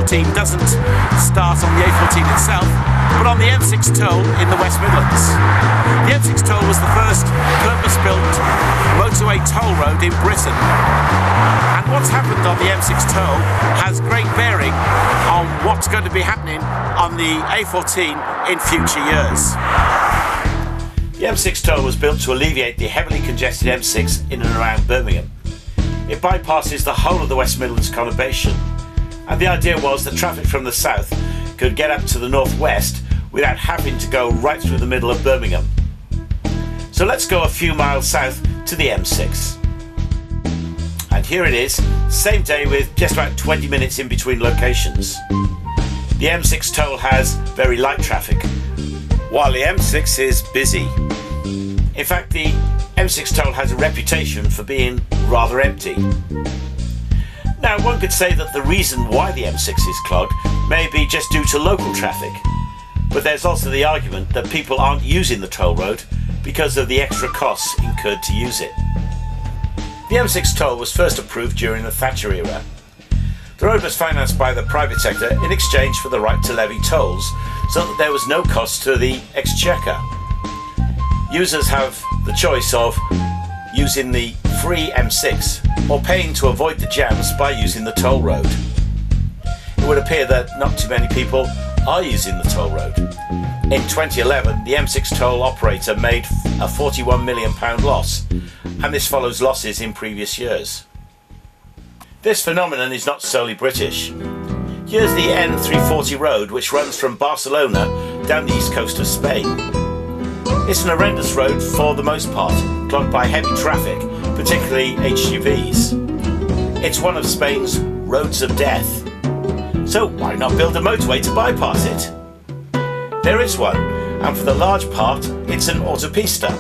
A14 doesn't start on the A14 itself, but on the M6 toll in the West Midlands. The M6 toll was the first purpose-built motorway toll road in Britain, and what's happened on the M6 toll has great bearing on what's going to be happening on the A14 in future years. The M6 toll was built to alleviate the heavily congested M6 in and around Birmingham. It bypasses the whole of the West Midlands conurbation, and the idea was that traffic from the south could get up to the northwest without having to go right through the middle of Birmingham. So let's go a few miles south to the M6. And here it is, same day with just about 20 minutes in between locations. The M6 toll has very light traffic, while the M6 is busy. In fact, the M6 toll has a reputation for being rather empty. Now, one could say that the reason why the M6 is clogged may be just due to local traffic, but there's also the argument that people aren't using the toll road because of the extra costs incurred to use it. The M6 toll was first approved during the Thatcher era. The road was financed by the private sector in exchange for the right to levy tolls, so that there was no cost to the exchequer. Users have the choice of using the free M6 or paying to avoid the jams by using the toll road. It would appear that not too many people are using the toll road. In 2011, the M6 toll operator made a £41 million loss, and this follows losses in previous years. This phenomenon is not solely British. Here's the A14 road, which runs from Barcelona down the east coast of Spain. It's an horrendous road for the most part, clogged by heavy traffic, particularly HGVs. It's one of Spain's roads of death. So why not build a motorway to bypass it? There is one, and for the large part it's an autopista,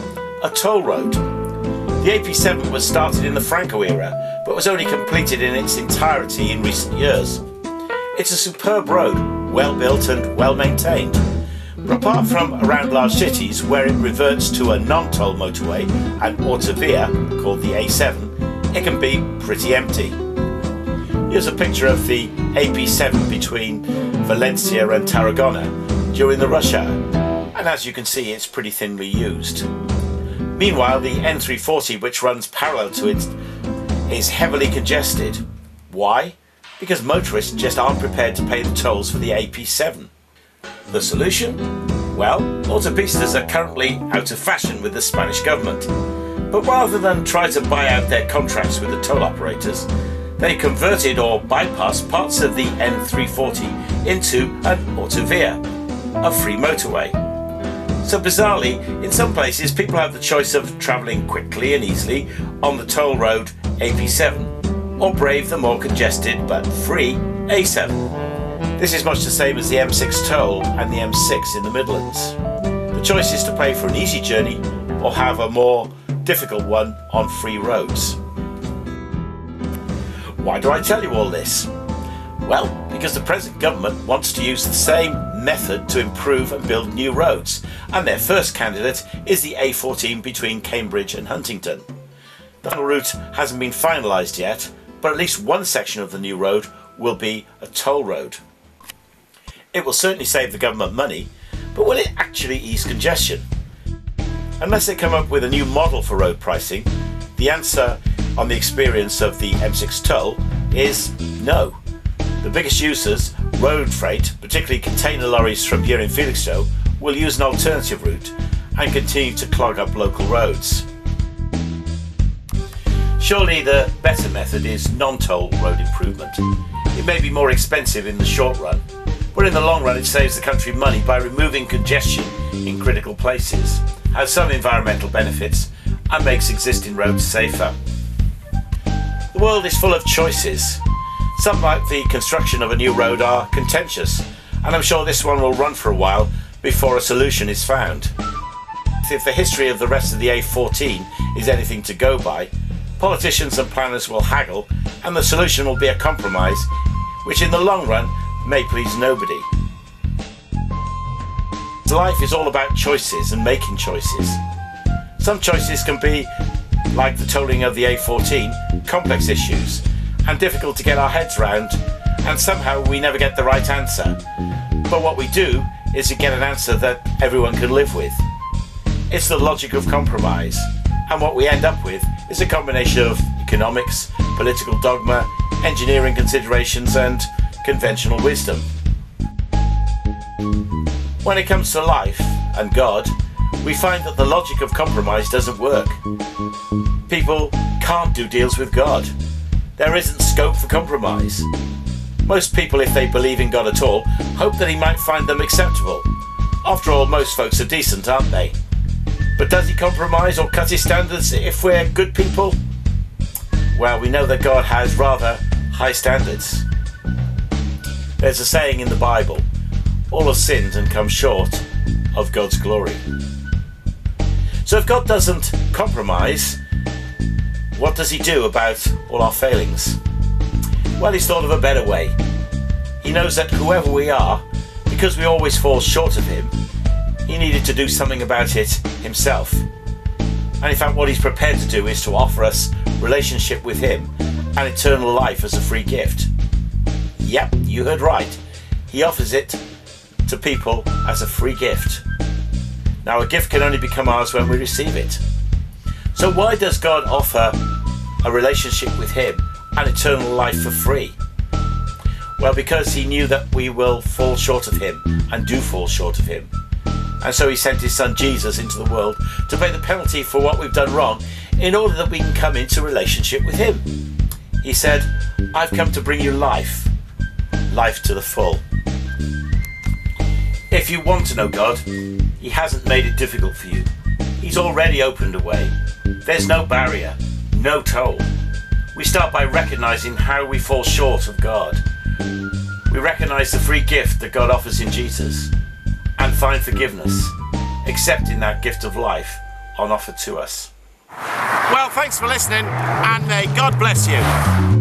a toll road. The AP7 was started in the Franco era, but was only completed in its entirety in recent years. It's a superb road, well built and well maintained. But apart from around large cities where it reverts to a non-toll motorway, an autovia called the A7, it can be pretty empty. Here's a picture of the AP7 between Valencia and Tarragona during the rush hour, and as you can see it's pretty thinly used. Meanwhile, the N340, which runs parallel to it, is heavily congested. Why? Because motorists just aren't prepared to pay the tolls for the AP7. The solution? Well, autopistas are currently out of fashion with the Spanish government, but rather than try to buy out their contracts with the toll operators, they converted or bypassed parts of the N340 into an autovia, a free motorway. So bizarrely, in some places people have the choice of travelling quickly and easily on the toll road AP7, or brave the more congested but free A7. This is much the same as the M6 toll and the M6 in the Midlands. The choice is to pay for an easy journey or have a more difficult one on free roads. Why do I tell you all this? Well, because the present government wants to use the same method to improve and build new roads, and their first candidate is the A14 between Cambridge and Huntingdon. The final route hasn't been finalised yet, but at least one section of the new road will be a toll road. It will certainly save the government money, but will it actually ease congestion? Unless they come up with a new model for road pricing, the answer on the experience of the M6 toll is no. The biggest users, road freight, particularly container lorries from here in Felixstowe, will use an alternative route and continue to clog up local roads. Surely the better method is non-toll road improvement. It may be more expensive in the short run, but in the long run it saves the country money by removing congestion in critical places, has some environmental benefits, and makes existing roads safer. The world is full of choices. Some, like the construction of a new road, are contentious, and I'm sure this one will run for a while before a solution is found. If the history of the rest of the A14 is anything to go by, politicians and planners will haggle, and the solution will be a compromise, which in the long run may please nobody. Life is all about choices and making choices. Some choices can be, like the tolling of the A14, complex issues and difficult to get our heads round, and somehow we never get the right answer. But what we do is to get an answer that everyone can live with. It's the logic of compromise, and what we end up with is a combination of economics, political dogma, engineering considerations and conventional wisdom. When it comes to life and God, we find that the logic of compromise doesn't work. People can't do deals with God. There isn't scope for compromise. Most people, if they believe in God at all, hope that he might find them acceptable. After all, most folks are decent, aren't they? But does he compromise or cut his standards if we're good people? Well, we know that God has rather high standards. There's a saying in the Bible, all have sinned and come short of God's glory. So if God doesn't compromise, what does he do about all our failings? Well, he's thought of a better way. He knows that whoever we are, because we always fall short of him, he needed to do something about it himself. And in fact, what he's prepared to do is to offer us relationship with him and eternal life as a free gift. Yep, you heard right. He offers it to people as a free gift. Now, a gift can only become ours when we receive it. So why does God offer a relationship with him and eternal life for free? Well, because he knew that we will fall short of him and do fall short of him. And so he sent his son Jesus into the world to pay the penalty for what we've done wrong in order that we can come into relationship with him. He said, I've come to bring you life, life to the full. If you want to know God, he hasn't made it difficult for you. He's already opened a way. There's no barrier, no toll. We start by recognizing how we fall short of God. We recognize the free gift that God offers in Jesus and find forgiveness, accepting that gift of life on offer to us. Well, thanks for listening, and may God bless you.